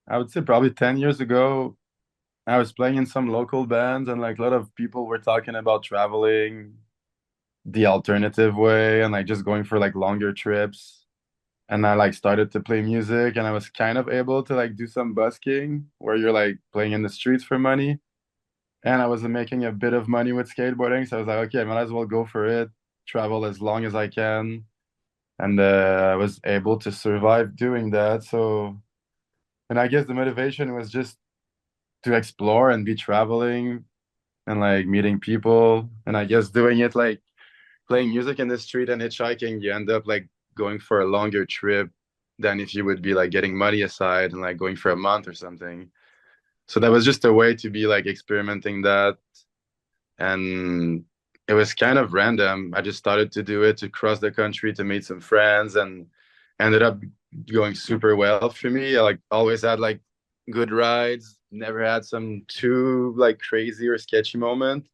I would say probably 10 years ago, I was playing in some local bands, and like a lot of people were talking about traveling the alternative way and like just going for like longer trips. And I like started to play music, and I was kind of able to like do some busking where you're like playing in the streets for money. And I was making a bit of money with skateboarding. So I was like, okay, I might as well go for it, travel as long as I can. And I was able to survive doing that. So, and I guess the motivation was just to explore and be traveling and like meeting people. And I guess doing it like playing music in the street and hitchhiking, you end up like going for a longer trip than if you would be like getting money aside and like going for a month or something. So that was just a way to be like experimenting that. And it was kind of random. I just started to do it to cross the country to meet some friends, and ended up going super well for me. I like always had like good rides, never had some too like crazy or sketchy moment.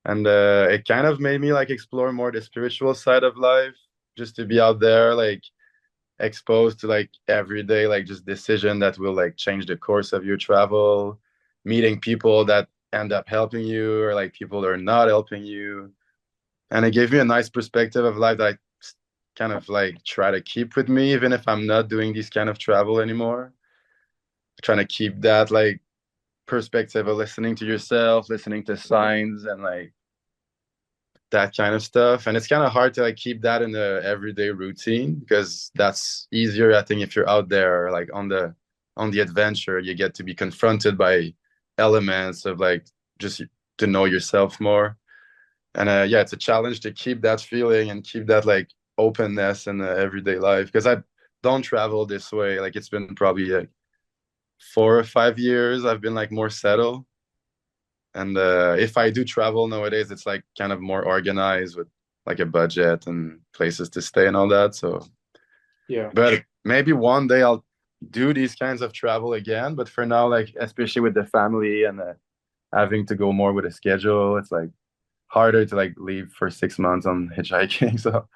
And it kind of made me like explore more the spiritual side of life, just to be out there like exposed to like everyday like just decision that will like change the course of your travel, meeting people that end up helping you or like people that are not helping you. And it gave me a nice perspective of life that I kind of like try to keep with me even if I'm not doing this kind of travel anymore. Trying to keep that like perspective of listening to yourself, listening to signs, and like that kind of stuff. And it's kind of hard to like keep that in the everyday routine because that's easier, I think, if you're out there like on the adventure. You get to be confronted by elements of like just to know yourself more. And yeah, it's a challenge to keep that feeling and keep that like openness in the everyday life, because I don't travel this way. Like it's been probably like 4 or 5 years I've been like more settled. And if I do travel nowadays, it's like kind of more organized with like a budget and places to stay and all that. So, Yeah. but maybe one day I'll do these kinds of travel again. But for now, like especially with the family and having to go more with a schedule, it's like harder to like leave for 6 months on hitchhiking. So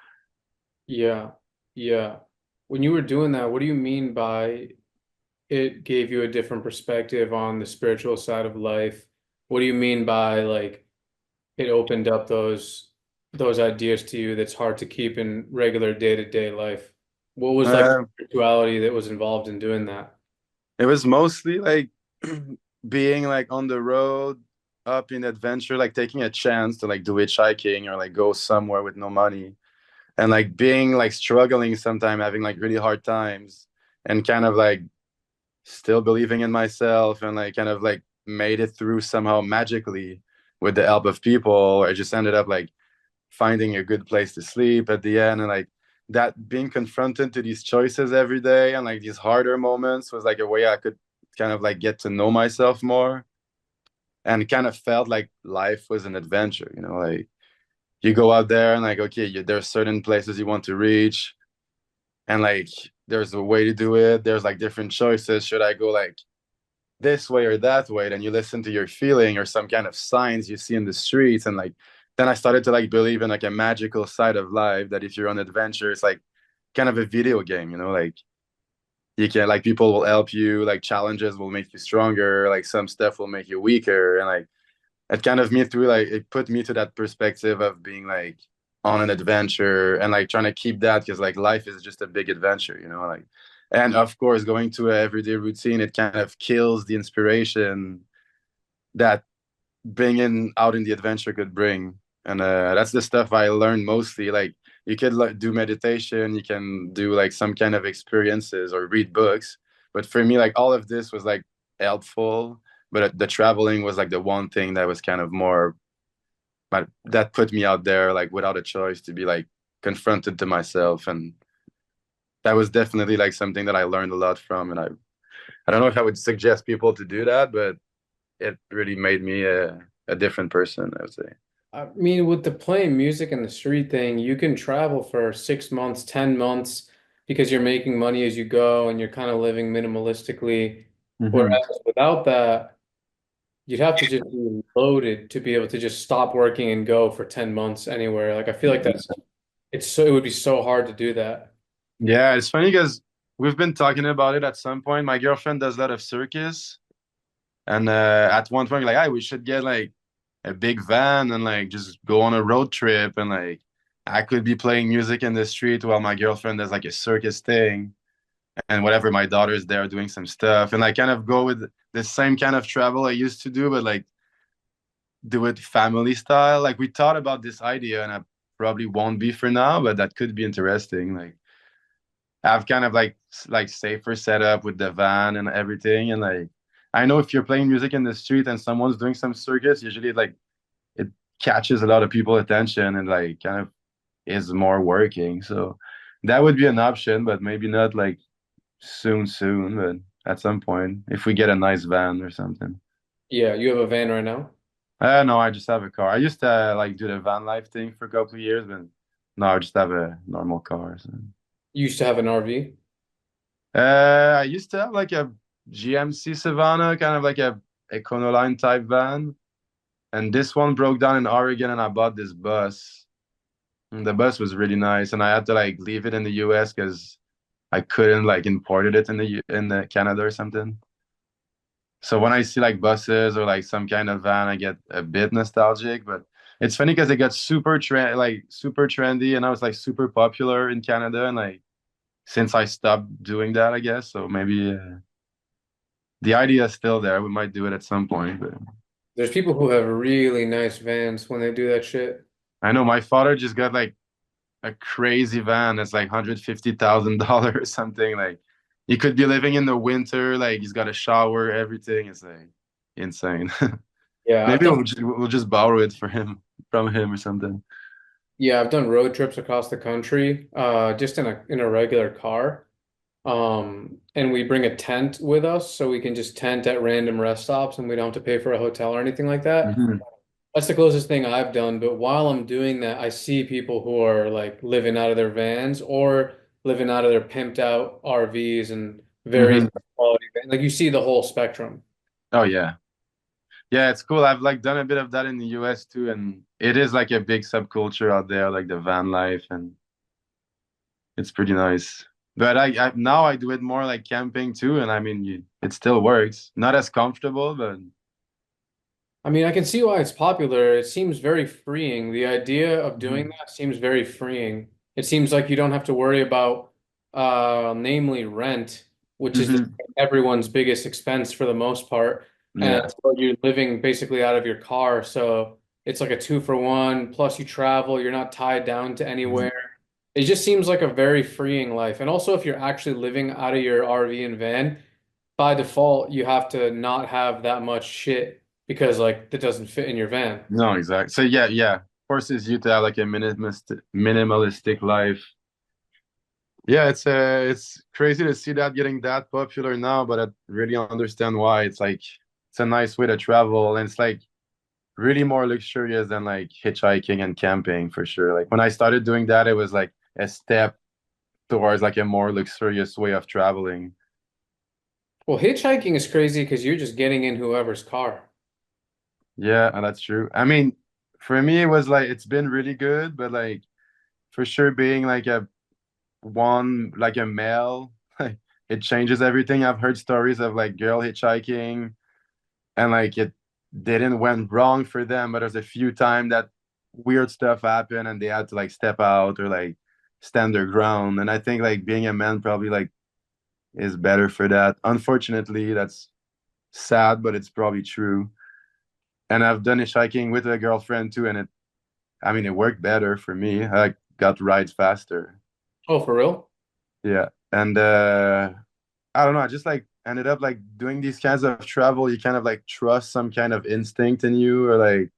Yeah. Yeah. When you were doing that, what do you mean by it gave you a different perspective on the spiritual side of life? What do you mean by like it opened up those ideas to you that's hard to keep in regular day-to-day life? What was like uh, spirituality that was involved in doing that? it was mostly like being like on the road, up in adventure, like taking a chance to like do hitchhiking or like go somewhere with no money, and like being like struggling sometime, having like really hard times, and kind of like still believing in myself, and like kind of like made it through somehow magically with the help of people. I just ended up like finding a good place to sleep at the end, and like that being confronted to these choices every day and like these harder moments was like a way I could kind of like get to know myself more, and kind of felt like life was an adventure, like you go out there and like okay, there's certain places you want to reach, and like there's a way to do it. There's like different choices. Should I go like this way or that way? Then you listen to your feeling or some kind of signs you see in the streets. And like then I started to like believe in like a magical side of life, that if you're on adventure, it's like kind of a video game, like you can like people will help you, like challenges will make you stronger, like some stuff will make you weaker. And like it kind of me through like it put me to that perspective of being like on an adventure and like trying to keep that, because like life is just a big adventure, like. And of course going to a everyday routine, it kind of kills the inspiration that being out in the adventure could bring. And that's the stuff I learned mostly. Like you could like do meditation, you can do like some kind of experiences or read books, but for me like all of this was like helpful. But the traveling was like the one thing that was kind of more, but that put me out there like without a choice to be like confronted to myself. And that was definitely like something that I learned a lot from. And I don't know if I would suggest people to do that, but it really made me a different person, I would say. I mean, with the playing music and the street thing, you can travel for 6 months, 10 months because you're making money as you go and you're kind of living minimalistically. Hmm. Whereas without that, You'd have to just be loaded to be able to just stop working and go for 10 months anywhere. Like I feel like it would be so hard to do that. Yeah, it's funny because we've been talking about it at some point. My girlfriend does a lot of circus, and at one point, like, hey, we should get like a big van and like just go on a road trip, and like I could be playing music in the street while my girlfriend does like a circus thing, and whatever my daughter's there doing some stuff, and like kind of go with the same kind of travel I used to do, but like do it family style. Like we thought about this idea, and I probably won't be for now, but that could be interesting. Like have kind of like safer setup with the van and everything, and like I know if you're playing music in the street and someone's doing some circus, usually like it catches a lot of people attention and like kind of is more working. So that would be an option, but maybe not like soon, but at some point if we get a nice van or something. Yeah, you have a van right now? No, I just have a car. I used to like do the van life thing for a couple of years, but no, I just have a normal car. So. You used to have an RV? I used to have like a GMC Savannah, kind of like a Econoline type van. And this one broke down in Oregon, and I bought this bus. And the bus was really nice, and I had to like leave it in the US because I couldn't like imported it in the Canada or something. So when I see like buses or like some kind of van, I get a bit nostalgic. But it's funny because it got super trendy, and I was like super popular in Canada, and like since I stopped doing that, I guess. So maybe the idea is still there. We might do it at some point, but There's people who have really nice vans when they do that shit. I know my father just got like a crazy van that's like $150,000 or something. Like he could be living in the winter, like he's got a shower, everything. It's like insane. Yeah, Maybe we'll just borrow it for him from him or something. I've done road trips across the country, just in a regular car. And we bring a tent with us so we can just tent at random rest stops and we don't have to pay for a hotel or anything like that. Hmm. That's the closest thing I've done. But while I'm doing that, I see people who are like living out of their vans or living out of their pimped out RVs and very Hmm. quality. Like you see the whole spectrum. Oh yeah. Yeah, it's cool. I've like done a bit of that in the US too, and it is like a big subculture out there, like the van life, and it's pretty nice. But I now I do it more like camping too, and I mean, it still works. Not as comfortable, but I mean, I can see why it's popular. It seems very freeing. The idea of doing Mhm. that seems very freeing. It seems like you don't have to worry about, namely rent, which is just Mhm. everyone's biggest expense for the most part. And Yeah. so you're living basically out of your car. So it's like a two for one. Plus you travel, you're not tied down to Mhm. anywhere. It just seems like a very freeing life. And also, if you're actually living out of your RV and van, by default, you have to not have that much shit because like that doesn't fit in your van. No, exactly. So yeah, forces you to have like a minimalistic life. Yeah, it's crazy to see that getting that popular now, but I really understand why. It's like it's a nice way to travel, and it's like really more luxurious than like hitchhiking and camping for sure. Like when I started doing that, it was like a step towards like a more luxurious way of traveling. Well, hitchhiking is crazy because you're just getting in whoever's car. Yeah, and that's true. I mean, for me, it was like it's been really good, but like for sure, being like a male, like it changes everything. I've heard stories of like girl hitchhiking, and like it didn't went wrong for them, but there's a few times that weird stuff happened, and they had to like step out or like stand their ground. And I think like being a man probably like is better for that. Unfortunately, that's sad, but it's probably true. And I've done hitchhiking with a girlfriend too, and I mean, it worked better for me. I like, got rides faster. Oh, for real? Yeah. And I don't know, I just like ended up like doing these kinds of travel. You kind of like trust some kind of instinct in you, or like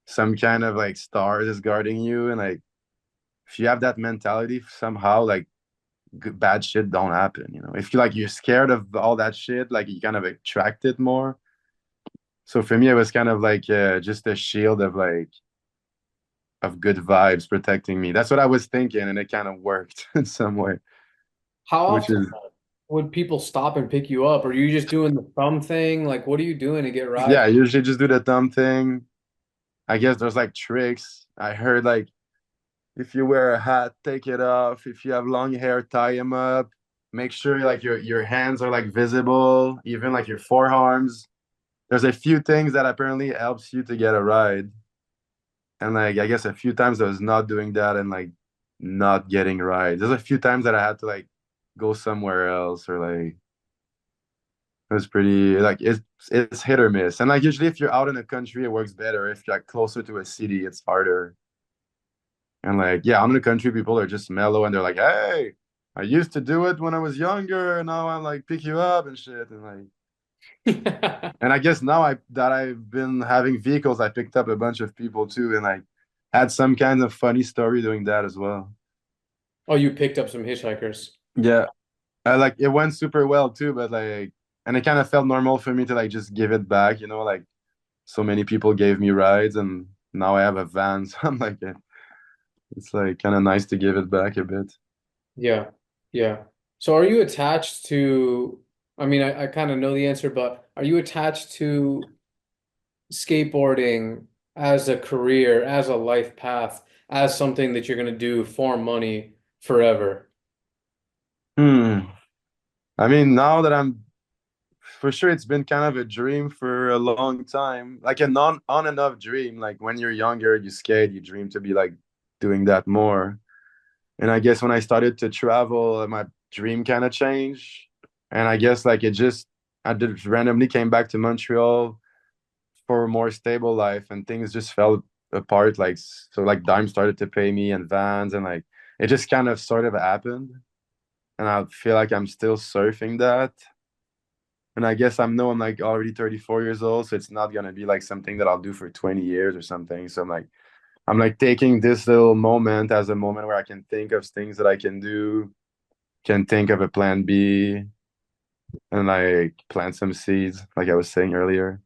some kind of like stars is guarding you. And like if you have that mentality, somehow like bad shit don't happen. If you like you're scared of all that shit, like you kind of attract it more. So for me, it was kind of like just a shield of good vibes protecting me. That's what I was thinking, and it kind of worked in some way, How which often? is would people stop and pick you up? Or are you just doing the thumb thing? Like, what are you doing to get rides? Yeah, I usually just do the thumb thing. I guess there's like tricks. I heard like if you wear a hat, take it off. If you have long hair, tie them up. Make sure like your hands are like visible, even like your forearms. There's a few things that apparently helps you to get a ride. And like I guess a few times I was not doing that and like not getting rides. There's a few times that I had to like go somewhere else or like it was pretty like it's hit or miss. And like usually if you're out in the country, it works better. If you're like closer to a city, it's harder. And like, yeah, out in the country, people are just mellow and they're like, hey, I used to do it when I was younger, and now I'm like pick you up and shit. And like and I guess now I've been having vehicles, I picked up a bunch of people too, and like had some kind of funny story doing that as well. Oh, you picked up some hitchhikers. Yeah. I like it went super well too, but like and it kind of felt normal for me to like just give it back, like so many people gave me rides and now I have a van. So I'm like it's like kind of nice to give it back a bit. Yeah. Yeah. So are you attached to, I mean, I kind of know the answer, but are you attached to skateboarding as a career, as a life path, as something that you're going to do for money forever? Hmm. I mean, now that I'm for sure, it's been kind of a dream for a long time, like a non on and off dream. Like when you're younger, you skate, you dream to be like doing that more. And I guess when I started to travel, my dream kind of changed. And I guess like I just randomly came back to Montreal for a more stable life, and things just fell apart. Like so, like Dime started to pay me and Vans, and like it just kind of sort of happened. And I feel like I'm still surfing that. And I guess I'm like already 34 years old, so it's not gonna be like something that I'll do for 20 years or something. So I'm like taking this little moment as a moment where I can think of things that I can do, can think of a plan B, and like plant some seeds, like I was saying earlier.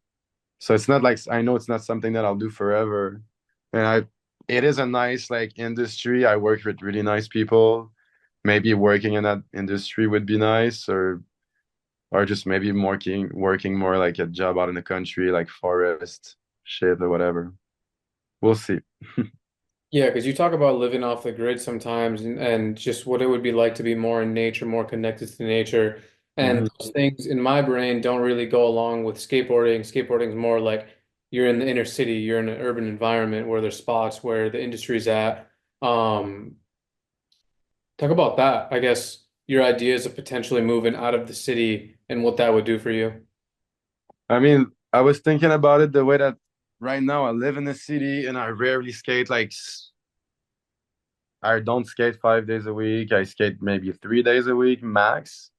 So it's not like I know it's not something that I'll do forever. And it is a nice like industry. I work with really nice people. Maybe working in that industry would be nice, or just maybe working more like a job out in the country, like forest shit or whatever. We'll see. Yeah, because you talk about living off the grid sometimes and just what it would be like to be more in nature, more connected to nature. And Hmm. those things in my brain don't really go along with skateboarding. Skateboarding is more like you're in the inner city, you're in an urban environment where there's spots where the industry's at. Um, Talk about that. I guess your ideas of potentially moving out of the city and what that would do for you. I mean, I was thinking about it the way that right now I live in the city and I rarely skate. I don't skate 5 days a week. I skate maybe 3 days a week max.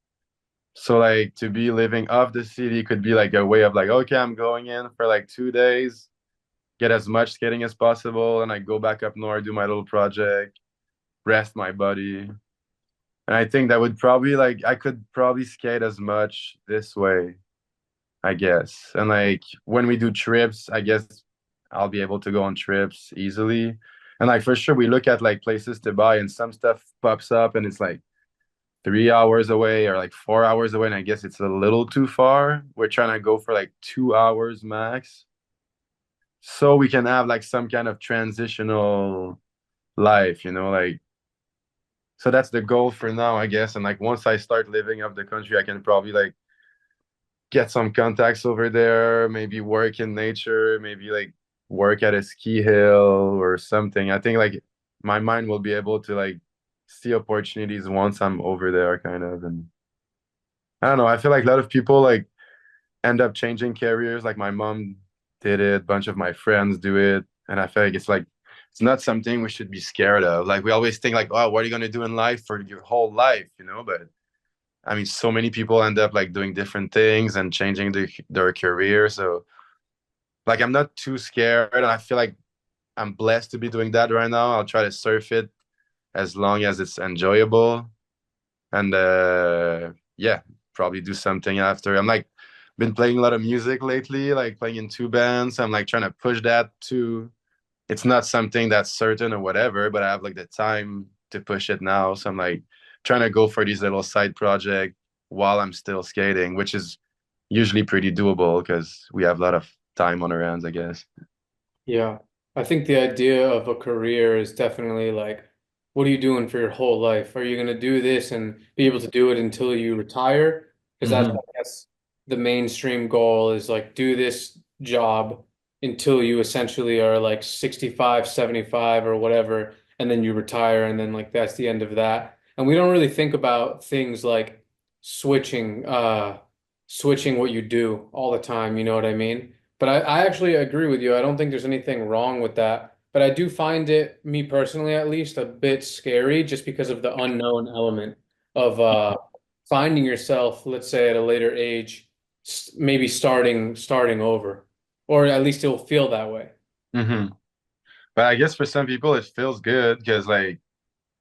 So like to be living off the city could be like a way of like, okay, I'm going in for like 2 days, get as much skating as possible, and I go back up north, do my little project, rest my body. And I think that would probably like I could probably skate as much this way, I guess. And like when we do trips, I guess I'll be able to go on trips easily. And like for sure we look at like places to buy and some stuff pops up and it's like 3 hours away or like 4 hours away. And I guess it's a little too far. We're trying to go for like 2 hours max. So we can have like some kind of transitional life, like so that's the goal for now, I guess. And like once I start living up the country, I can probably like get some contacts over there, maybe work in nature, maybe like work at a ski hill or something. I think like my mind will be able to like see opportunities once I'm over there, kind of. And I don't know, I feel like a lot of people like end up changing careers. Like my mom did it, a bunch of my friends do it. And I feel like it's not something we should be scared of. Like we always think like, oh, what are you gonna do in life for your whole life? But I mean, so many people end up like doing different things and changing their career. So like, I'm not too scared. And I feel like I'm blessed to be doing that right now. I'll try to surf it as long as it's enjoyable. And yeah, probably do something after. I'm like, been playing a lot of music lately, like playing in two bands. I'm like trying to push that too. It's not something that's certain or whatever, but I have like the time to push it now. So I'm like trying to go for these little side projects while I'm still skating, which is usually pretty doable because we have a lot of time on our hands, I guess. Yeah. I think the idea of a career is definitely like, what are you doing for your whole life? Are you going to do this and be able to do it until you retire? Because that's, I Hmm. guess, the mainstream goal is like, do this job until you essentially are like 65, 75 or whatever, and then you retire, and then like that's the end of that. And we don't really think about things like switching, switching what you do all the time, you know what I mean? But I actually agree with you. I don't think there's anything wrong with that. But I do find it, me personally at least, a bit scary just because of the unknown element of finding yourself, let's say at a later age, maybe starting over. Or at least it'll feel that way. Hmm. But I guess for some people it feels good because like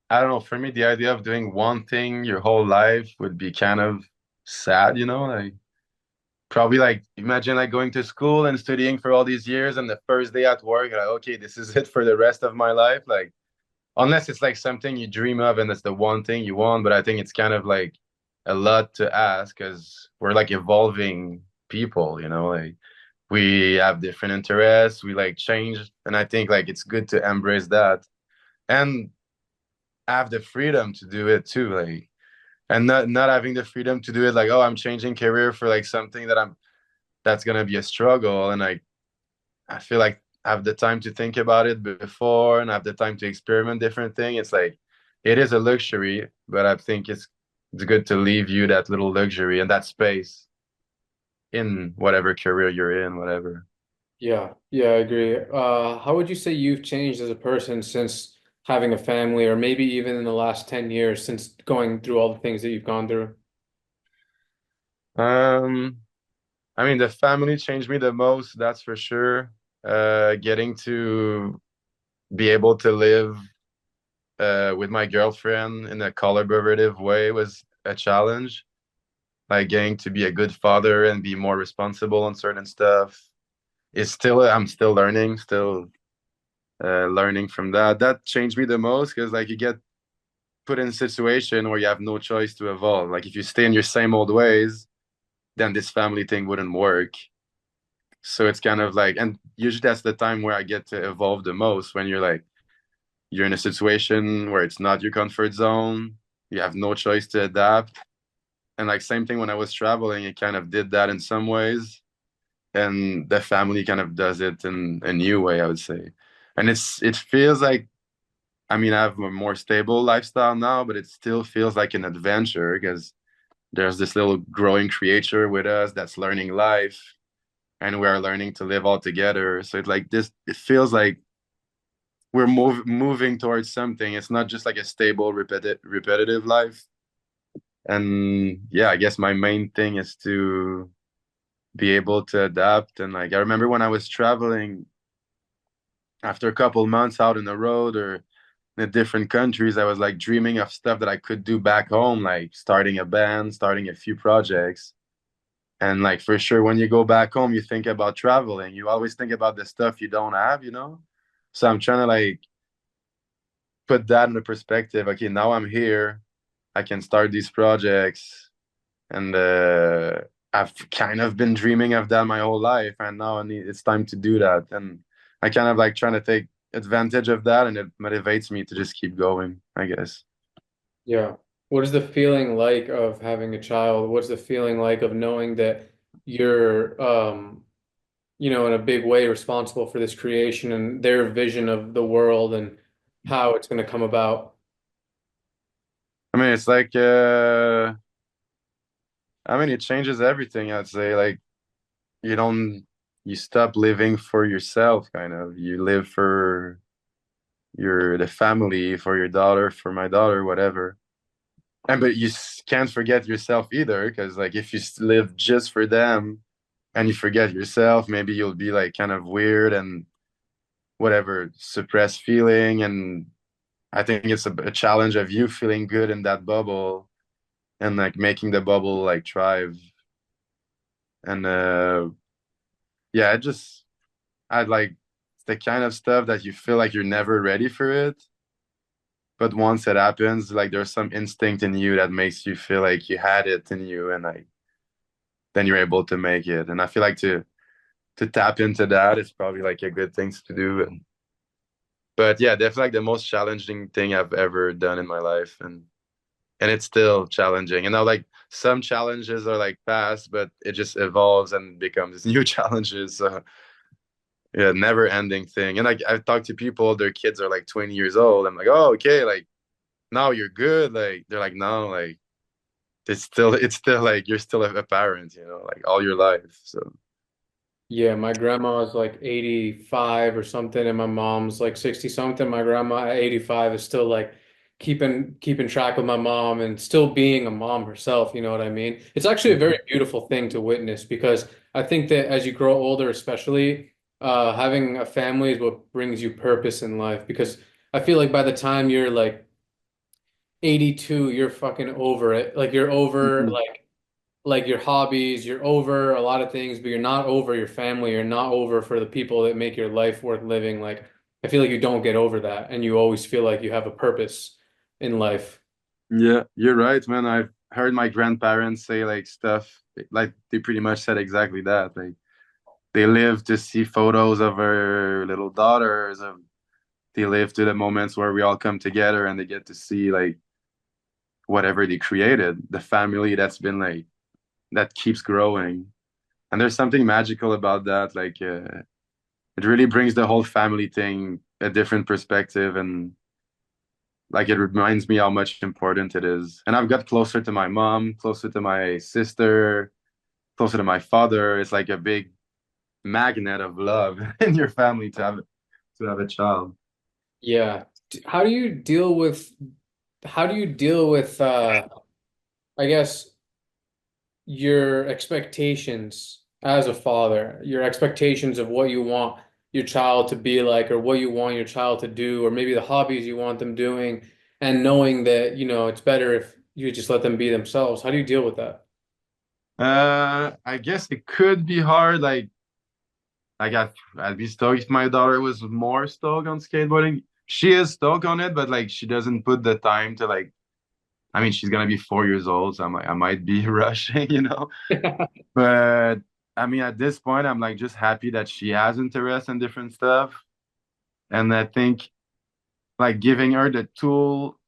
I don't know, for me the idea of doing one thing your whole life would be kind of sad, you know? Like probably like imagine like going to school and studying for all these years and the first day at work, you're like, okay, this is it for the rest of my life. Like unless it's like something you dream of and it's the one thing you want, but I think it's kind of like a lot to ask because we're like evolving people, you know, like we have different interests, we like change, and I think like it's good to embrace that and have the freedom to do it too, like and not having the freedom to do it like, oh, I'm changing career for like something that's gonna be a struggle, and like I feel like I have the time to think about it before and I have the time to experiment different things. It's like it is a luxury, but I think it's good to leave you that little luxury and that space in whatever career you're in, whatever. Yeah, yeah, I agree. How would you say you've changed as a person since having a family, or maybe even in the last 10 years since going through all the things that you've gone through? Um, I mean, the family changed me the most, that's for sure. Getting to be able to live with my girlfriend in a collaborative way was a challenge. Like getting to be a good father and be more responsible on certain stuff is still I'm still learning, still learning from that. That changed me the most because like you get put in a situation where you have no choice to evolve. Like if you stay in your same old ways, then this family thing wouldn't work. So it's kind of like, and usually that's the time where I get to evolve the most when you're in a situation where it's not your comfort zone, you have no choice to adapt. And like same thing when I was traveling, it kind of did that in some ways. And the family kind of does it in a new way, I would say. And it feels like I mean I have a more stable lifestyle now, but it still feels like an adventure because there's this little growing creature with us that's learning life and we are learning to live all together. So it's like this it feels like we're moving towards something. It's not just like a stable repetitive life. And yeah, I guess my main thing is to be able to adapt. And like I remember when I was traveling after a couple months out in the road or in the different countries, I was like dreaming of stuff that I could do back home, like starting a band, starting a few projects. And like for sure, when you go back home, you think about traveling. You always think about the stuff you don't have, you know? So I'm trying to like put that in the perspective. Okay, now I'm here. I can start these projects. And I've kind of been dreaming of that my whole life. And now it's time to do that. And I kind of like trying to take advantage of that. And it motivates me to just keep going, I guess. Yeah. What is the feeling like of having a child? What's the feeling like of knowing that you're, in a big way responsible for this creation and their vision of the world and how it's going to come about? I mean, it's like, I mean, it changes everything, I'd say. Like, you don't, you stop living for yourself, kind of. You live for the family, for your daughter, for my daughter, whatever. And but you can't forget yourself either, because like if you live just for them and you forget yourself, maybe you'll be like kind of weird and whatever, suppressed feeling. And I think it's a challenge of you feeling good in that bubble and like making the bubble like thrive. And yeah, I'd like it's the kind of stuff that you feel like you're never ready for it, but once it happens, like there's some instinct in you that makes you feel like you had it in you, and like then you're able to make it. And I feel like to tap into that is probably like a good thing to do. But yeah, definitely like the most challenging thing I've ever done in my life, and it's still challenging. And now like some challenges are like past, but it just evolves and becomes new challenges. So yeah, never ending thing. And like I've talked to people, their kids are like 20 years old. I'm like, oh, okay, like now you're good. Like they're like, no, like it's still like you're still a parent, like all your life. So Yeah, my grandma is like 85 or something, and my mom's like 60 something. My grandma at 85 is still like keeping track of my mom and still being a mom herself, you know what I mean? It's actually a very beautiful thing to witness because I think that as you grow older, especially, having a family is what brings you purpose in life because I feel like by the time you're like 82, you're fucking over it. Like you're over Mhm. like your hobbies, you're over a lot of things, but you're not over your family, you're not over for the people that make your life worth living. Like I feel like you don't get over that and you always feel like you have a purpose in life. Yeah, you're right, man. I've heard my grandparents say like stuff like they pretty much said exactly that. Like they live to see photos of her little daughters. They live to the moments where we all come together and they get to see like whatever they created, the family that's been like that keeps growing. And there's something magical about that. Like it really brings the whole family thing a different perspective, and like it reminds me how much important it is. And I've got closer to my mom, closer to my sister, closer to my father. It's like a big magnet of love in your family to have a child. Yeah. How do you deal with I guess your expectations as a father, your expectations of what you want your child to be like, or what you want your child to do, or maybe the hobbies you want them doing, and knowing that, it's better if you just let them be themselves. How do you deal with that? I guess it could be hard. Like I'd be stoked if my daughter was more stoked on skateboarding. She is stoked on it, but like she doesn't put the time to like. I mean, she's gonna be 4 years old, so I might be rushing. But I mean, at this point, I'm like just happy that she has interest in different stuff, and I think like giving her the tool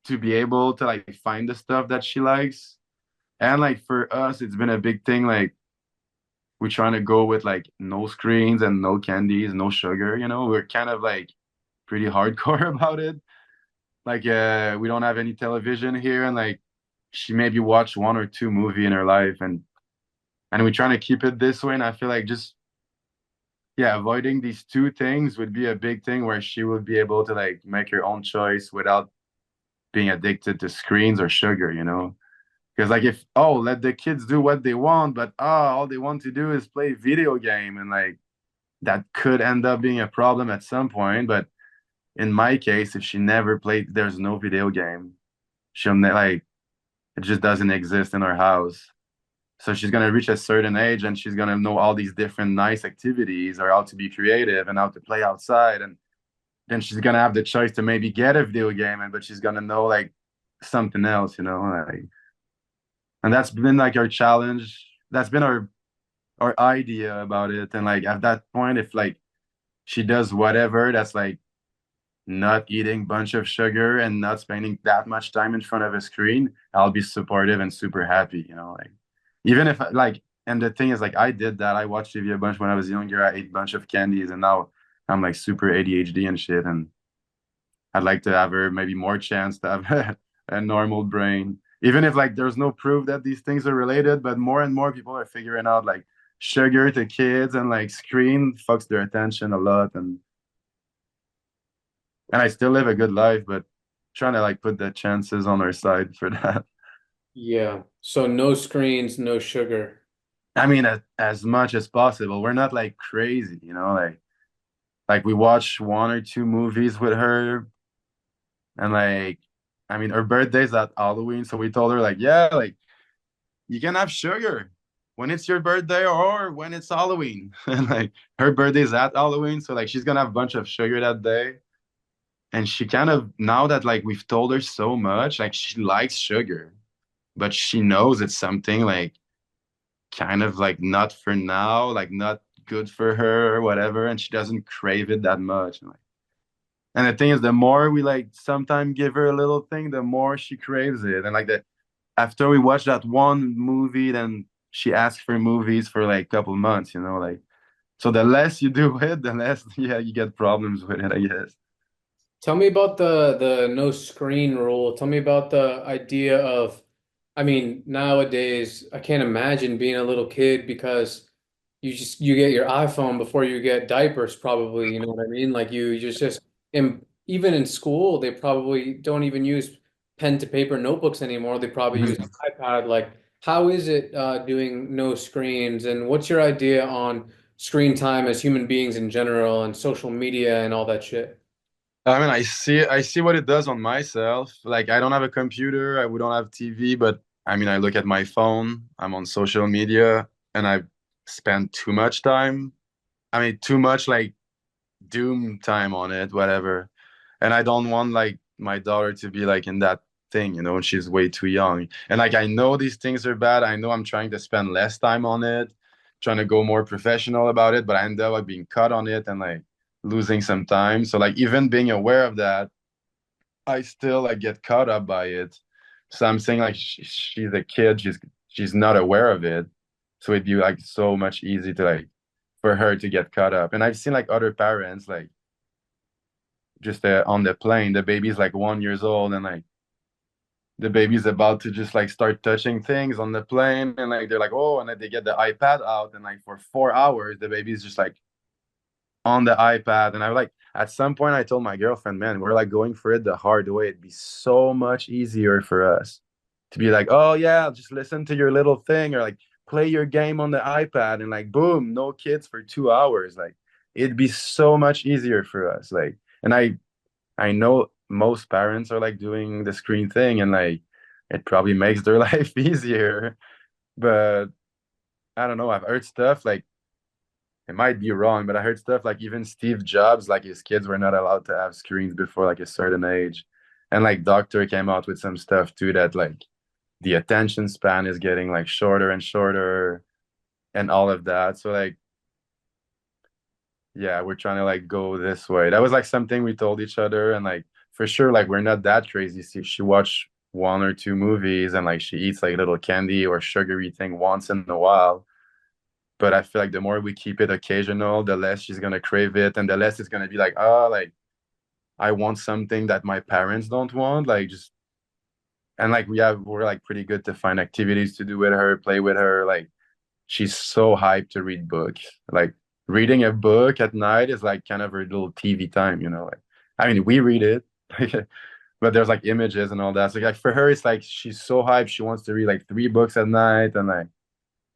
to be able to like find the stuff that she likes. And like for us, it's been a big thing. Like we're trying to go with like no screens and no candies, no sugar. We're kind of like pretty hardcore about it. Like we don't have any television here, and like she maybe watched one or two movie in her life, and we're trying to keep it this way. And I feel like just yeah, avoiding these two things would be a big thing where she would be able to like make her own choice without being addicted to screens or sugar. Because like if let the kids do what they want, but all they want to do is play video game, and like that could end up being a problem at some point. But in my case, if she never played, there's no video game. Like it just doesn't exist in our house. So she's gonna reach a certain age and she's gonna know all these different nice activities or how to be creative and how to play outside. And then she's gonna have the choice to maybe get a video game, but she's gonna know like something else. And that's been like our challenge. That's been our idea about it. And like at that point, if like she does whatever that's like not eating bunch of sugar and not spending that much time in front of a screen, I'll be supportive and super happy. Like even if like, and the thing is like I did that. I watched TV a bunch when I was younger. I ate a bunch of candies, and now I'm like super ADHD and shit. And I'd like to have her maybe more chance to have a normal brain. Even if like there's no proof that these things are related, but more and more people are figuring out like sugar to kids and like screen fucks their attention a lot. And I still live a good life, but trying to like put the chances on our side for that. Yeah. So no screens, no sugar. I mean, as much as possible. We're not like crazy. Like we watch one or two movies with her, and like, I mean, her birthday's at Halloween, so we told her like, yeah, like you can have sugar when it's your birthday or when it's Halloween. And like her birthday's at Halloween, so like she's gonna have a bunch of sugar that day. And she kind of, now that like we've told her so much, like she likes sugar, but she knows it's something like kind of like not for now, like not good for her or whatever, and she doesn't crave it that much. And the thing is, the more we like sometimes give her a little thing, the more she craves it. And like the after we watch that one movie, then she asks for movies for like a couple months, like so the less you do it, the less yeah, you get problems with it, I guess. Tell me about the no screen rule. Tell me about the idea of, I mean, nowadays I can't imagine being a little kid because you get your iPhone before you get diapers probably, you know what I mean? Like you just and even in school they probably don't even use pen to paper notebooks anymore. They probably use Mhm. an iPad. Like how is it doing no screens and what's your idea on screen time as human beings in general and social media and all that shit? I mean, I see what it does on myself. Like, I don't have a computer, we don't have TV, but I mean, I look at my phone, I'm on social media, and I spend too much time. I mean, too much like doom time on it, whatever. And I don't want like my daughter to be like in that thing, when she's way too young. And like, I know these things are bad. I know I'm trying to spend less time on it, trying to go more professional about it, but I end up like being cut on it and like losing some time. So like, even being aware of that, I still like get caught up by it. So I'm saying like she's a kid, she's not aware of it. So it'd be like so much easy to like for her to get caught up. And I've seen like other parents like just on the plane, the baby's like 1 years old and like the baby's about to just like start touching things on the plane and like they're like, oh, and then they get the iPad out and like for 4 hours the baby's just like on the iPad. And I like at some point I told my girlfriend, man, we're like going for it the hard way. It'd be so much easier for us to be like, oh yeah, just listen to your little thing or like play your game on the iPad and like boom, no kids for 2 hours. Like it'd be so much easier for us. Like, and I know most parents are like doing the screen thing and like it probably makes their life easier. But I don't know. I've heard stuff like it might be wrong, but I heard stuff like even Steve Jobs, like his kids were not allowed to have screens before like a certain age. And like doctor came out with some stuff too that like the attention span is getting like shorter and shorter and all of that. So like yeah, we're trying to like go this way. That was like something we told each other and like for sure like we're not that crazy. She watched one or two movies and like she eats like little candy or sugary thing once in a while. But I feel like the more we keep it occasional, the less she's gonna crave it, and the less it's gonna be like, oh, like I want something that my parents don't want. Like just and like we're like pretty good to find activities to do with her, play with her. Like she's so hyped to read books. Like reading a book at night is like kind of her little TV time. Like I mean, we read it, but there's like images and all that. So like for her, it's like she's so hyped. She wants to read like 3 books at night, and like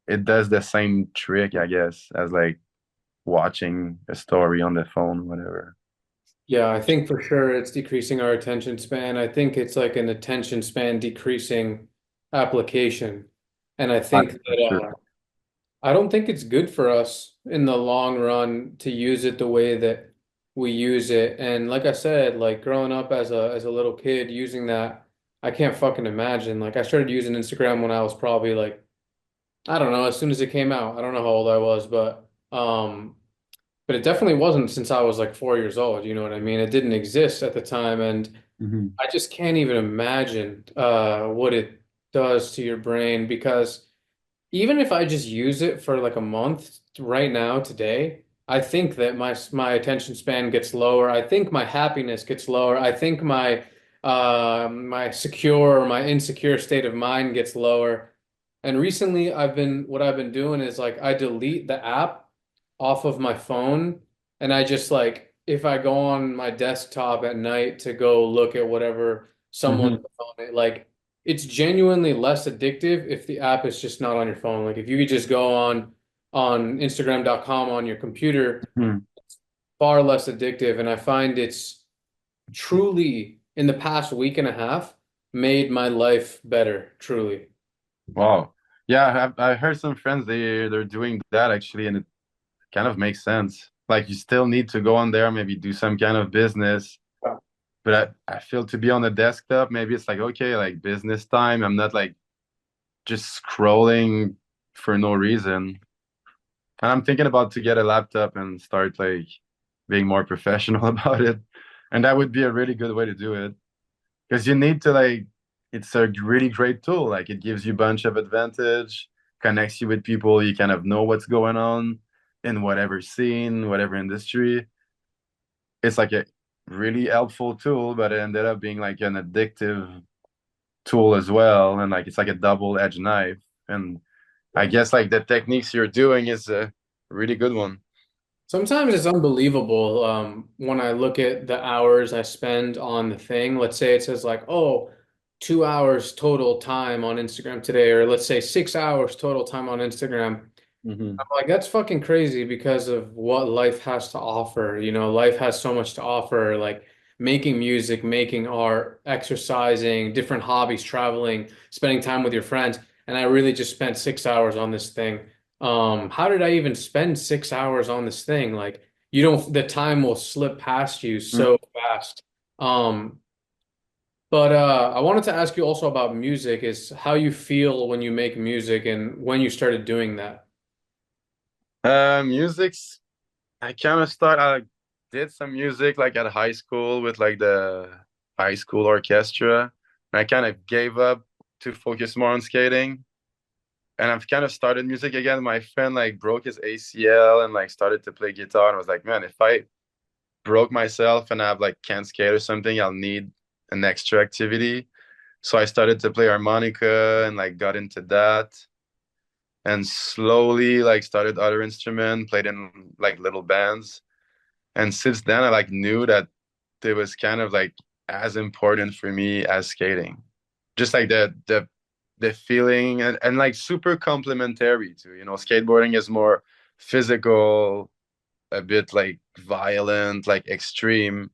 it does the same trick, I guess, as like watching a story on the phone, whatever. Yeah, I think for sure it's decreasing our attention span. I think it's like an attention span decreasing application. And I I, think for that sure. I don't think it's good for us in the long run to use it the way that we use it. And like I said, like growing up as a little kid using that, I can't fucking imagine. Like I started using Instagram when I was probably like, I don't know, as soon as it came out. I don't know how old I was, but it definitely wasn't since I was like 4 years old. You know what I mean? It didn't exist at the time, and Hmm. I just can't even imagine what it does to your brain because even if I just use it for like a month right now today, I think that my attention span gets lower. I think my happiness gets lower. I think my secure or my insecure state of mind gets lower. And recently what I've been doing is like I delete the app off of my phone and I just like if I go on my desktop at night to go look at whatever someone's Hmm. phone, like it's genuinely less addictive if the app is just not on your phone. Like if you could just go on Instagram.com on your computer, Hmm. far less addictive. And I find it's truly in the past week and a half made my life better, truly. Wow. Yeah, I heard some friends they're doing that actually, and it kind of makes sense. Like you still need to go on there, maybe do some kind of business, But I feel to be on the desktop, maybe it's like, okay, like business time. I'm not like just scrolling for no reason. And I'm thinking about to get a laptop and start like being more professional about it. And that would be a really good way to do it. Because you need to like, it's a really great tool. Like it gives you a bunch of advantage, connects you with people. You kind of know what's going on in whatever scene, whatever industry. It's like a really helpful tool, but it ended up being like an addictive tool as well. And like, it's like a double-edged knife. And I guess like the techniques you're doing is a really good one. Sometimes it's unbelievable when I look at the hours I spend on the thing. Let's say it says like, oh, 2 hours total time on Instagram today, or let's say 6 hours total time on Instagram. Hmm. I'm like, that's fucking crazy because of what life has to offer. You know, life has so much to offer, like making music, making art, exercising, different hobbies, traveling, spending time with your friends. And I really just spent 6 hours on this thing. How did I even spend 6 hours on this thing? Like, you don't, the time will slip past you so fast. Um, but I wanted to ask you also about music, is how you feel when you make music and when you started doing that. Music's I kind of I did some music like at high school with like the high school orchestra. And I kind of gave up to focus more on skating. And I've kind of started music again. My friend like broke his ACL and like started to play guitar. And I was like, man, if I broke myself and I have like can't skate or something, I'll need an extra activity. So I started to play harmonica and like got into that and slowly like started other instrument, played in like little bands. And since then I like knew that it was kind of like as important for me as skating. Just like the feeling and like super complementary too. You know, skateboarding is more physical, a bit like violent, like extreme,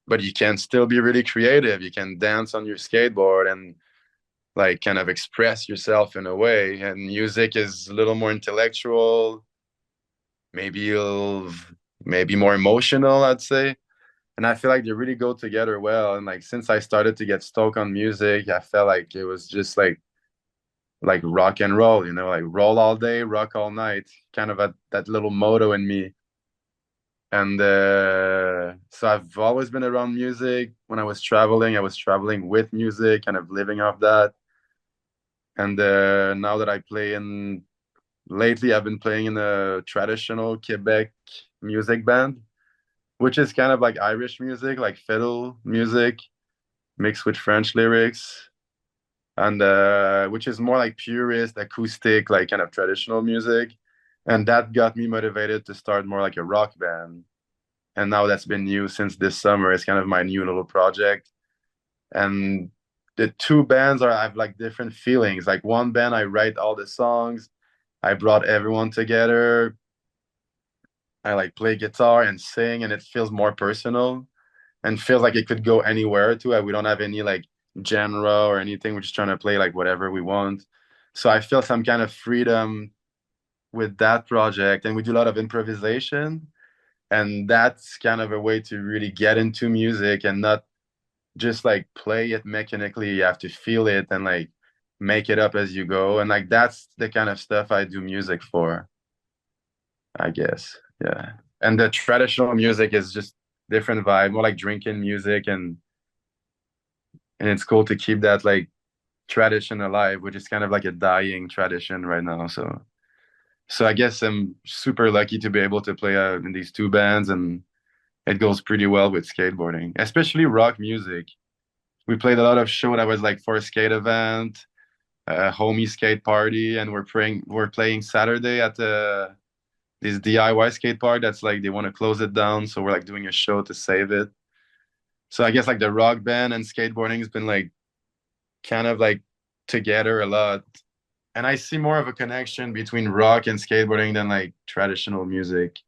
but you can still be really creative. You can dance on your skateboard and like kind of express yourself in a way. And music is a little more intellectual, maybe you'll maybe more emotional, I'd say. And I feel like they really go together well. And like since I started to get stoked on music, I felt like it was just like rock and roll, you know, like roll all day, rock all night, kind of that little motto in me. And so I've always been around music. When I was traveling with music, kind of living off that. And now that I play in lately, I've been playing in a traditional Quebec music band, which is kind of like Irish music, like fiddle music mixed with French lyrics, and which is more like purist, acoustic, like kind of traditional music. And that got me motivated to start more like a rock band. And now that's been new since this summer. It's kind of my new little project. And the two bands are I have like different feelings. Like one band, I write all the songs. I brought everyone together. I like play guitar and sing, and it feels more personal and feels like it could go anywhere too. We don't have any like genre or anything. We're just trying to play like whatever we want. So I feel some kind of freedom with that project, and we do a lot of improvisation, and that's kind of a way to really get into music and not just like play it mechanically. You have to feel it and like make it up as you go, and like that's the kind of stuff I do music for, I guess. Yeah. And the traditional music is just different vibe, more like drinking music, and it's cool to keep that like tradition alive, which is kind of like a dying tradition right now. So I guess I'm super lucky to be able to play in these two bands, and it goes pretty well with skateboarding, especially rock music. We played a lot of show that was like for a skate event, a homie skate party, and we're playing Saturday at this DIY skate park that's like they want to close it down, so we're like doing a show to save it. So I guess like the rock band and skateboarding has been like kind of like together a lot. And I see more of a connection between rock and skateboarding than like traditional music.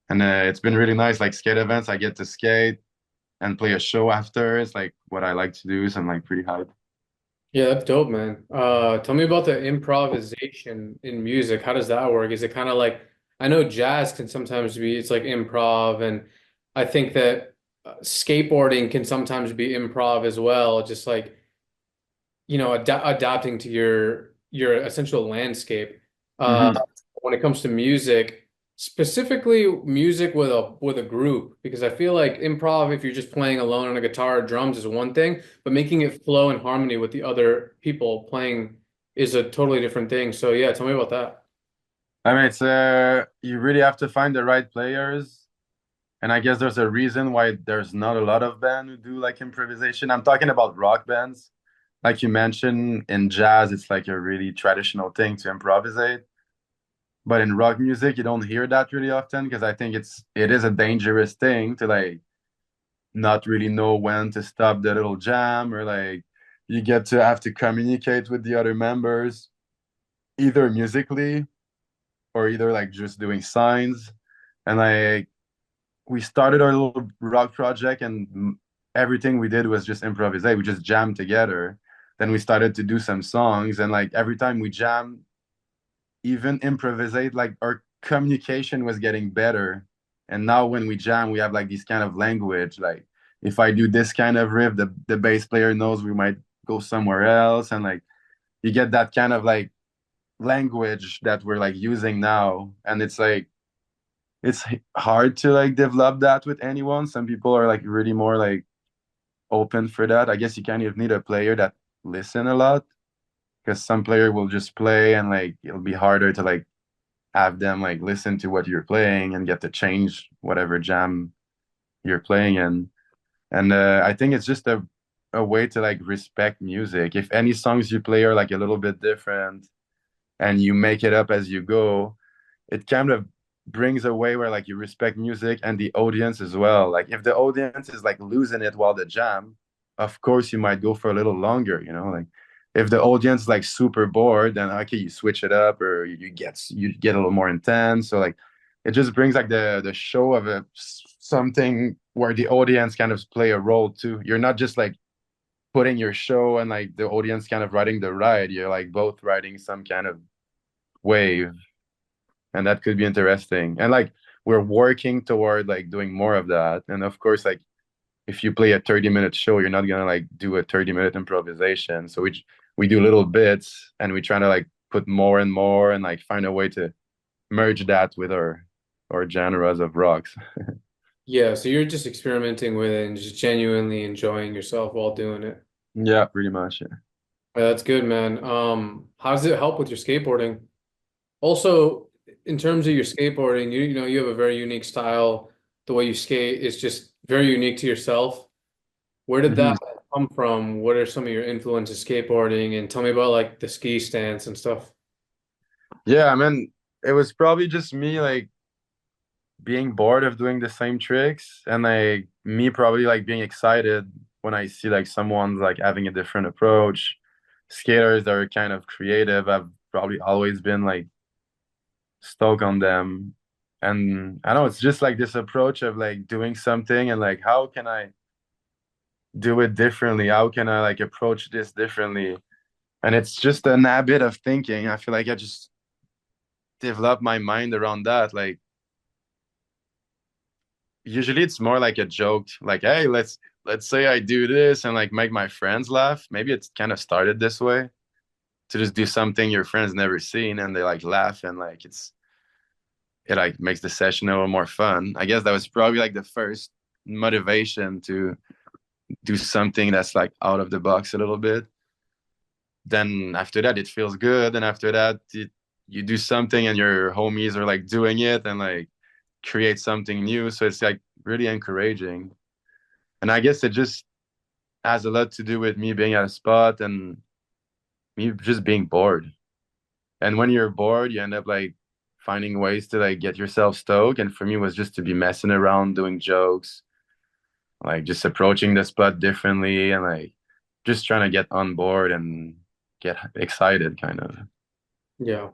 And it's been really nice. Like skate events, I get to skate and play a show after. It's like what I like to do. So I'm like pretty hyped. Yeah, that's dope, man. Tell me about the improvisation in music. How does that work? Is it kind of like, I know jazz can sometimes be, it's like improv, and I think that skateboarding can sometimes be improv as well, just like adapting to your essential landscape. Uh, Hmm. when it comes to music, specifically music with a group, because I feel like improv, if you're just playing alone on a guitar or drums, is one thing, but making it flow in harmony with the other people playing is a totally different thing. So yeah, tell me about that. I mean, it's you really have to find the right players, and I guess there's a reason why there's not a lot of bands who do like improvisation. I'm talking about rock bands. Like you mentioned, in jazz, it's like a really traditional thing to improvisate. But in rock music, you don't hear that really often because I think it is a dangerous thing to like not really know when to stop the little jam, or like you get to have to communicate with the other members either musically or either like just doing signs. And like we started our little rock project, and everything we did was just improvise. We just jammed together. Then we started to do some songs, and like every time we jammed, even improvisate, like our communication was getting better. And now when we jam, we have like this kind of language. Like if I do this kind of riff, the bass player knows we might go somewhere else. And like you get that kind of like language that we're like using now. And it's like it's hard to like develop that with anyone. Some people are like really more like open for that. I guess you kind of need a player that listen a lot, because some player will just play and like it'll be harder to like have them like listen to what you're playing and get to change whatever jam you're playing in. And I think it's just a way to like respect music. If any songs you play are like a little bit different and you make it up as you go, it kind of brings a way where like you respect music and the audience as well. Like if the audience is like losing it while the jam, of course you might go for a little longer, you know, like if the audience is like super bored, then okay, you switch it up, or you get a little more intense. So like it just brings like the show of something where the audience kind of play a role too. You're not just like putting your show and like the audience kind of riding the ride. You're like both riding some kind of wave, and that could be interesting. And like we're working toward like doing more of that. And of course, like if you play a 30-minute show, you're not gonna like do a 30-minute improvisation. So we do little bits, and we try to like put more and more and like find a way to merge that with our genres of rocks. Yeah, so you're just experimenting with it and just genuinely enjoying yourself while doing it. Yeah, pretty much. Yeah. Yeah, that's good, man. How does it help with your skateboarding? Also, in terms of your skateboarding, you have a very unique style. The way you skate is just very unique to yourself. Where did Mhm. that come from? What are some of your influences skateboarding? And tell me about like the ski stance and stuff. Yeah, I mean, it was probably just me like being bored of doing the same tricks, and like me probably like being excited when I see like someone's like having a different approach. Skaters that are kind of creative, I've probably always been like stoked on them. And I know it's just like this approach of like doing something and like how can I do it differently? How can I like approach this differently? And it's just an habit of thinking. I feel like I just developed my mind around that. Like usually it's more like a joke, like, hey, let's say I do this and like make my friends laugh. Maybe it's kind of started this way, to just do something your friends never seen and they like laugh, and like it like makes the session a little more fun. I guess that was probably like the first motivation to do something that's like out of the box a little bit. Then after that, it feels good, and after that, you do something and your homies are like doing it and like create something new. So it's like really encouraging. And I guess it just has a lot to do with me being at a spot and me just being bored. And when you're bored, you end up like finding ways to like get yourself stoked. And for me, it was just to be messing around, doing jokes, like just approaching the spot differently, and like just trying to get on board and get excited, kind of. Yeah.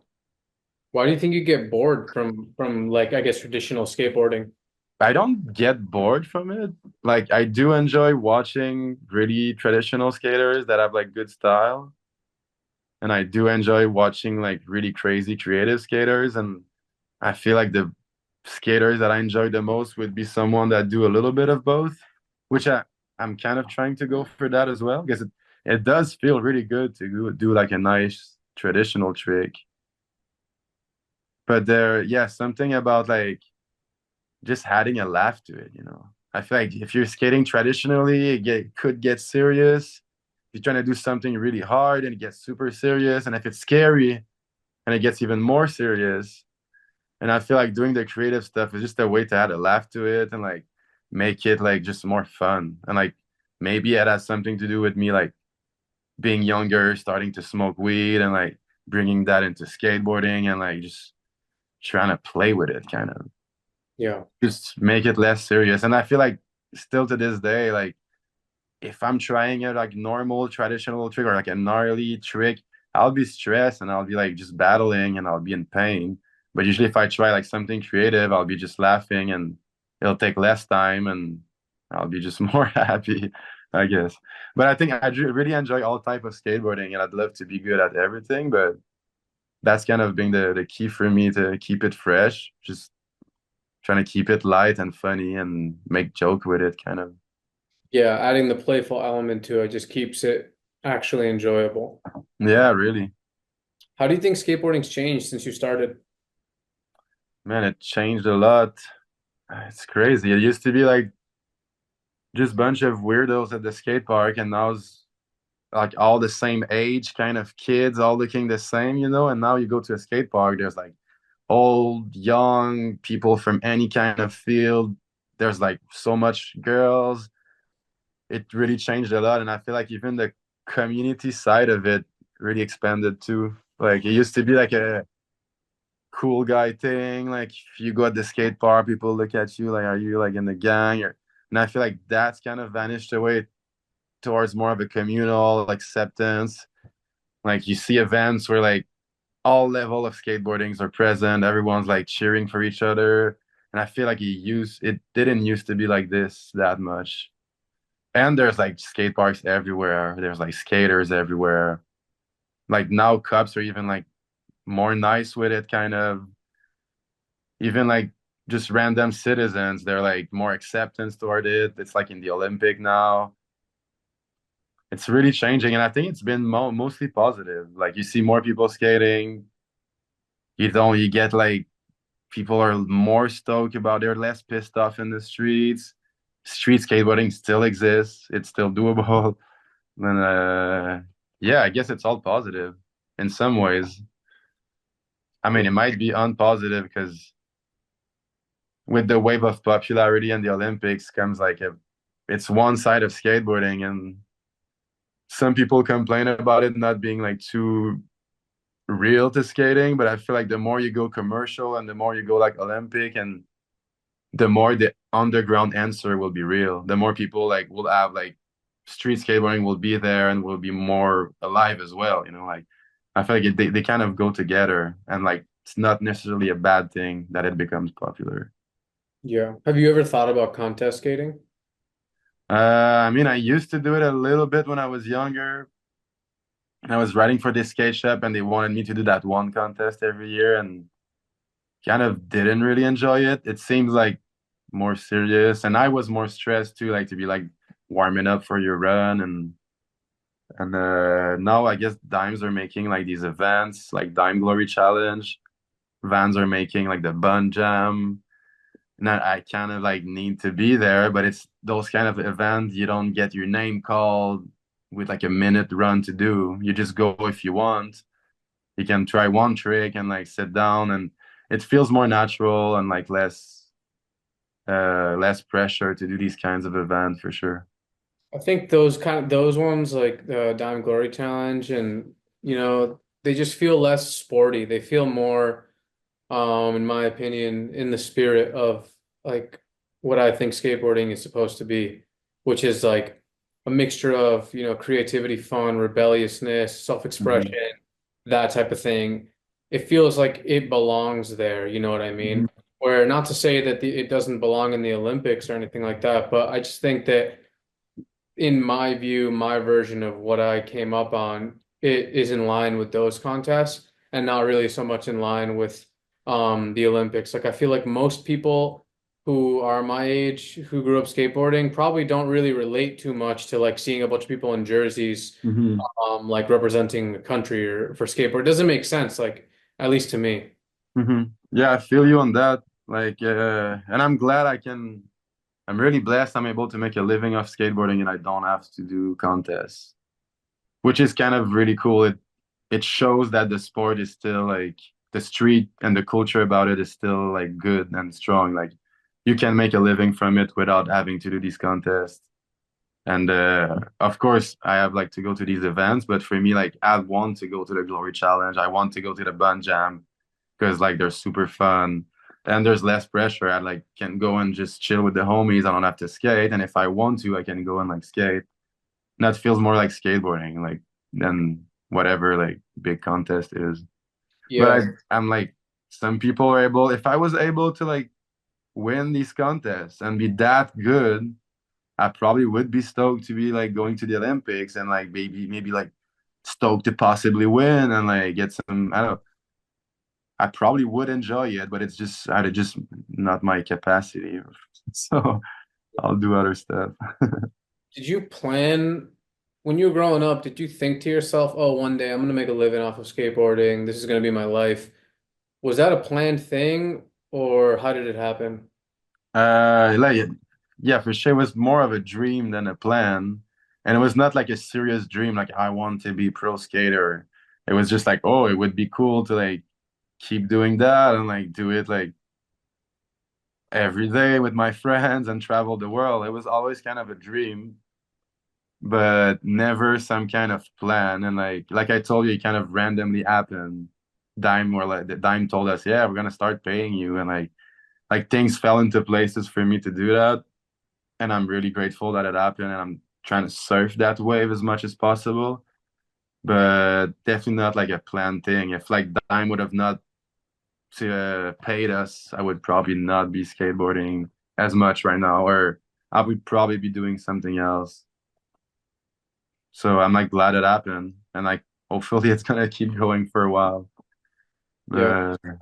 Why do you think you get bored from like I guess traditional skateboarding? I don't get bored from it. Like I do enjoy watching really traditional skaters that have like good style. And I do enjoy watching like really crazy creative skaters. And I feel like the skaters that I enjoy the most would be someone that do a little bit of both. which I'm kind of trying to go for that as well because it does feel really good to do like a nice traditional trick. But yeah, something about like just adding a laugh to it, you know. I feel like if you're skating traditionally, could get serious. If you're trying to do something really hard and it gets super serious, and if it's scary and it gets even more serious. And I feel like doing the creative stuff is just a way to add a laugh to it and like make it like just more fun. And like maybe it has something to do with me like being younger, starting to smoke weed and like bringing that into skateboarding and like just trying to play with it kind of Yeah. just make it less serious. And I feel like still to this day, like if I'm trying a like normal traditional trick or like a gnarly trick, I'll be stressed and I'll be like just battling and I'll be in pain. But usually if I try like something creative, I'll be just laughing and it'll take less time and I'll be just more happy, I guess. But I think really enjoy all type of skateboarding and I'd love to be good at everything, but that's kind of been the key for me to keep it fresh, just trying to keep it light and funny and make joke with it kind of. Yeah, adding the playful element to it just keeps it actually enjoyable. Yeah, really. How do you think skateboarding's changed since you started? Man, it changed a lot. It's crazy. It used to be like just bunch of weirdos at the skate park, and now it's like all the same age kind of kids, all looking the same, you know. And now you go to a skate park, there's like old, young people from any kind of field. There's like so much girls. It really changed a lot, and I feel like even the community side of it really expanded too. Like it used to be like a cool guy thing. Like if you go at the skate park, people look at you like, are you like in the gang? Or and I feel like that's kind of vanished away towards more of a communal acceptance. Like you see events where like all level of skateboardings are present. Everyone's like cheering for each other. And I feel like it didn't used to be like this that much. And there's like skate parks everywhere. There's like skaters everywhere. Like now cops are even like more nice with it, kind of even like just random citizens, they're like more acceptance toward it. It's like in the Olympic now. It's really changing, and I think it's been mostly positive. Like you see more people skating. You get like people are more stoked about. They're less pissed off in the streets. Street skateboarding still exists. It's still doable. And yeah, I guess it's all positive in some ways. I mean, it might be unpositive because with the wave of popularity in the Olympics comes like it's one side of skateboarding, and some people complain about it not being like too real to skating. But I feel like the more you go commercial and the more you go like Olympic, and the more the underground answer will be real. The more people like will have like street skateboarding will be there and will be more alive as well. You know, like I feel like they kind of go together, and like it's not necessarily a bad thing that it becomes popular. Yeah. Have you ever thought about contest skating? I mean, I used to do it a little bit when I was younger. I was writing for this skate shop, and they wanted me to do that one contest every year, and kind of didn't really enjoy it. It seems like more serious, and I was more stressed too, like to be like warming up for your run, and now I guess Dimes are making like these events, like Dime Glory Challenge. Vans are making like the Bun Jam, and I kind of like need to be there, but it's those kind of events you don't get your name called with like a minute run to do. You just go if you want. You can try one trick and like sit down, and it feels more natural and like less pressure to do these kinds of events for sure. I think those ones like the Dime Glory Challenge and they just feel less sporty. They feel more in my opinion, in the spirit of like what I think skateboarding is supposed to be, which is like a mixture of, creativity, fun, rebelliousness, self-expression, Hmm. that type of thing. It feels like it belongs there, you know what I mean? Hmm. Where not to say that it doesn't belong in the Olympics or anything like that, but I just think that in my view, my version of what I came up on, it is in line with those contests and not really so much in line with the Olympics. Like I feel like most people who are my age, who grew up skateboarding, probably don't really relate too much to like seeing a bunch of people in jerseys, Hmm. like representing a country or for skateboard. It doesn't make sense, like at least to me. Hmm. Yeah, I feel you on that. Like, and I'm really blessed I'm able to make a living off skateboarding and I don't have to do contests, which is kind of really cool. It shows that the sport is still like the street and the culture about it is still like good and strong. Like you can make a living from it without having to do these contests. And of course, I have like to go to these events, but for me, like I want to go to the Glory Challenge. I want to go to the Bun Jam because like they're super fun and there's less pressure. I like can go and just chill with the homies. I don't have to skate, and if I want to, I can go and like skate. And that feels more like skateboarding, like than whatever like big contest is. But Yeah. I'm like some people are able. If I was able to like win these contests and be that good, I probably would be stoked to be like going to the Olympics and like maybe like stoked to possibly win and like get some. I don't know. I probably would enjoy it, but it's just not my capacity. So I'll do other stuff. Did you plan when you were growing up, did you think to yourself, oh, one day I'm gonna make a living off of skateboarding. This is gonna be my life. Was that a planned thing or how did it happen? Like yeah, for sure, it was more of a dream than a plan, and it was not like a serious dream. Like I want to be pro skater. It was just like, oh, it would be cool to like keep doing that and like do it like every day with my friends and travel the world. It was always kind of a dream, but never some kind of plan. And like I told you, it kind of randomly happened. The Dime told us, yeah, we're gonna start paying you, and like things fell into places for me to do that. And I'm really grateful that it happened. And I'm trying to surf that wave as much as possible, but definitely not like a planned thing. If like Dime would have not paid us, I would probably not be skateboarding as much right now, or I would probably be doing something else. So I'm like glad it happened, and like hopefully it's gonna keep going for a while. Yeah. But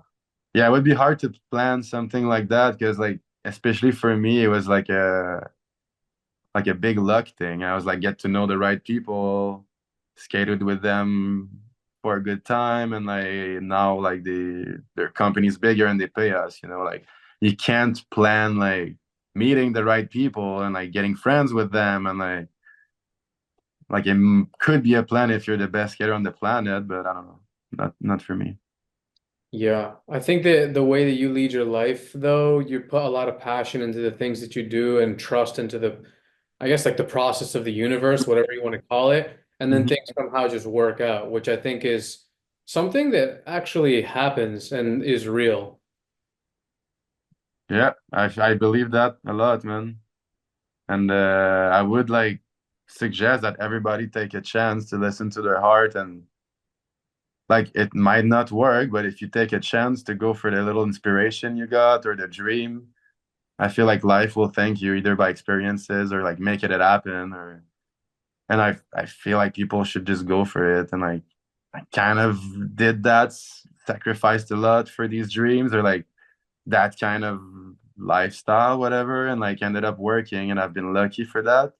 yeah, it would be hard to plan something like that because like especially for me, it was like a big luck thing. I was like get to know the right people, skated with them for a good time, and like now like their company's bigger and they pay us. Like you can't plan like meeting the right people and like getting friends with them and like could be a plan if you're the best skater on the planet, but I don't know, not for me. Yeah. I think that the way that you lead your life, though, you put a lot of passion into the things that you do and trust into I guess, like the process of the universe, whatever you want to call it. And then Mhm. things somehow just work out, which I think is something that actually happens and is real. Yeah, I believe that a lot, man. And I would like suggest that everybody take a chance to listen to their heart and like it might not work, but if you take a chance to go for the little inspiration you got or the dream, I feel like life will thank you either by experiences or like make it happen or and I feel like people should just go for it and like I kind of did that, sacrificed a lot for these dreams or like that kind of lifestyle, whatever, and like ended up working and I've been lucky for that.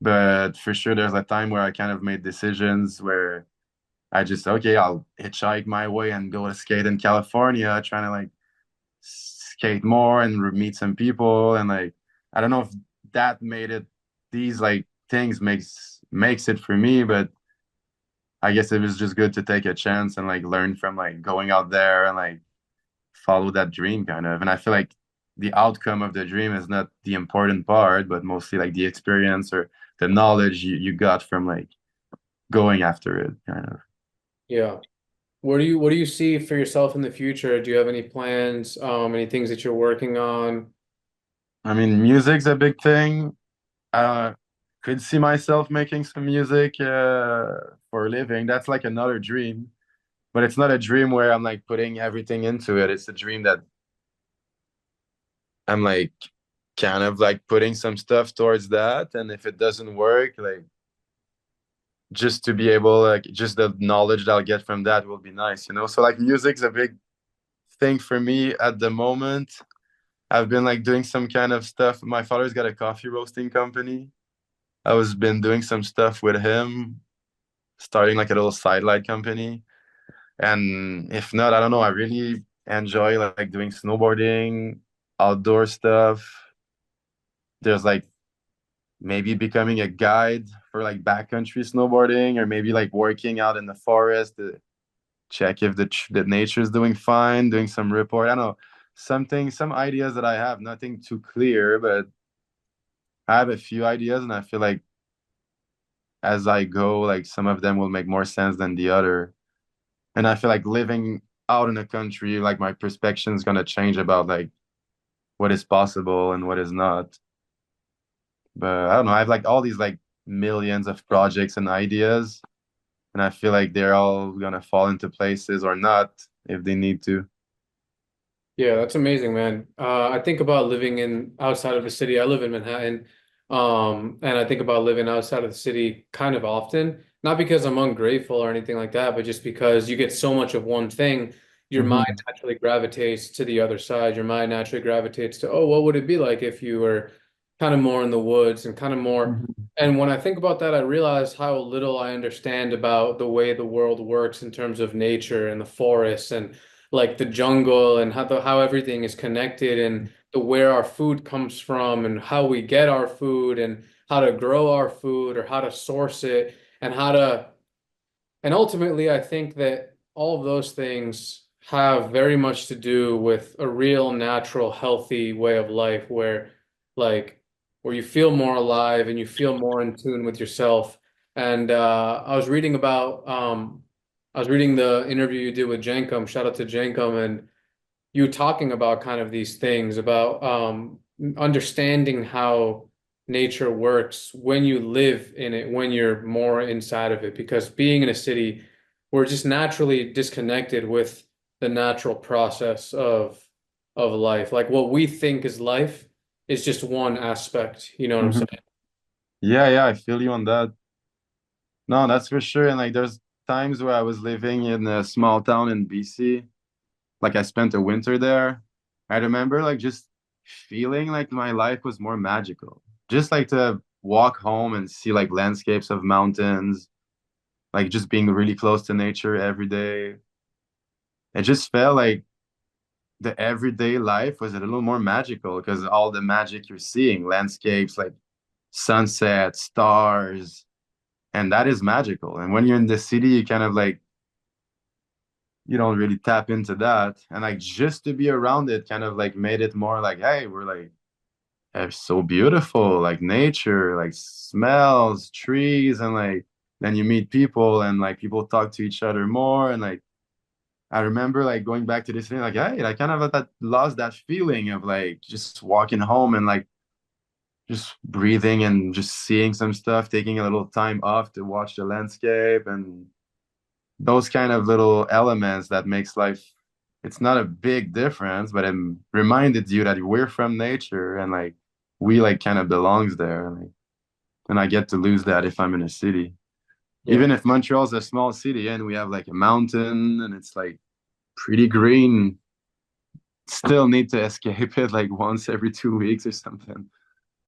But for sure, there's a time where I kind of made decisions where I just, okay, I'll hitchhike my way and go to skate in California, trying to like skate more and meet some people. And like, I don't know if that made it, these like things makes it for me, but I guess it was just good to take a chance and like learn from like going out there and like follow that dream kind of. And I feel like the outcome of the dream is not the important part, but mostly like the experience or the knowledge you got from like going after it kind of. Yeah. What do you see for yourself in the future? Do you have any plans, any things that you're working on? I mean, music's a big thing. I could see myself making some music for a living. That's like another dream, but it's not a dream where I'm like putting everything into it. It's a dream that I'm like kind of like putting some stuff towards that. And if it doesn't work, like just to be able, like, just the knowledge that I'll get from that will be nice. So like music's a big thing for me at the moment. I've been like doing some kind of stuff. My father's got a coffee roasting company. I was been doing some stuff with him, starting like a little sidelight company. And if not, I don't know. I really enjoy like doing snowboarding, outdoor stuff. There's like maybe becoming a guide for like backcountry snowboarding, or maybe like working out in the forest to check if the nature is doing fine, doing some report. I don't know, something, some ideas that I have, nothing too clear, but I have a few ideas, and I feel like as I go, like some of them will make more sense than the other. And I feel like living out in the country, like my perspective is gonna change about like what is possible and what is not. But I don't know. I have like all these like millions of projects and ideas, and I feel like they're all gonna fall into places or not if they need to. Yeah, that's amazing, man. I think about living in outside of the city. I live in Manhattan, and I think about living outside of the city kind of often. Not because I'm ungrateful or anything like that, but just because you get so much of one thing, your mind Hmm. naturally gravitates to the other side. Your mind naturally gravitates to, oh, what would it be like if you were kind of more in the woods and kind of more. Hmm. And when I think about that, I realize how little I understand about the way the world works in terms of nature and the forests and like the jungle and how everything is connected and the where our food comes from and how we get our food and how to grow our food or how to source it and how to and ultimately, I think that all of those things have very much to do with a real, natural, healthy way of life like, where you feel more alive and you feel more in tune with yourself. And I was reading the interview you did with Jenkum. Shout out to Jenkum, and you talking about kind of these things about understanding how nature works when you live in it, when you're more inside of it. Because being in a city, we're just naturally disconnected with the natural process of life. Like what we think is life is just one aspect. You know what I'm Hmm. saying? Yeah, yeah, I feel you on that. No, that's for sure. And like, there's times where I was living in a small town in BC. Like, I spent a winter there. I remember like just feeling like my life was more magical. Just like to walk home and see like landscapes of mountains, like just being really close to nature every day. It just felt like the everyday life was a little more magical because all the magic you're seeing, landscapes like sunsets, stars, and that is magical. And when you're in the city, you kind of like you don't really tap into that. And like just to be around it kind of like made it more like, hey, we're like so beautiful, like nature, like smells, trees, and like then you meet people and like people talk to each other more. And like I remember like going back to this thing, like, hey, I kind of that lost that feeling of like just walking home and like just breathing and just seeing some stuff, taking a little time off to watch the landscape and those kind of little elements that makes life, it's not a big difference, but it reminded you that we're from nature and like we like kind of belongs there. And I get to lose that if I'm in a city. Yeah. Even if Montreal's a small city and we have like a mountain and it's like pretty green, still need to escape it like once every 2 weeks or something.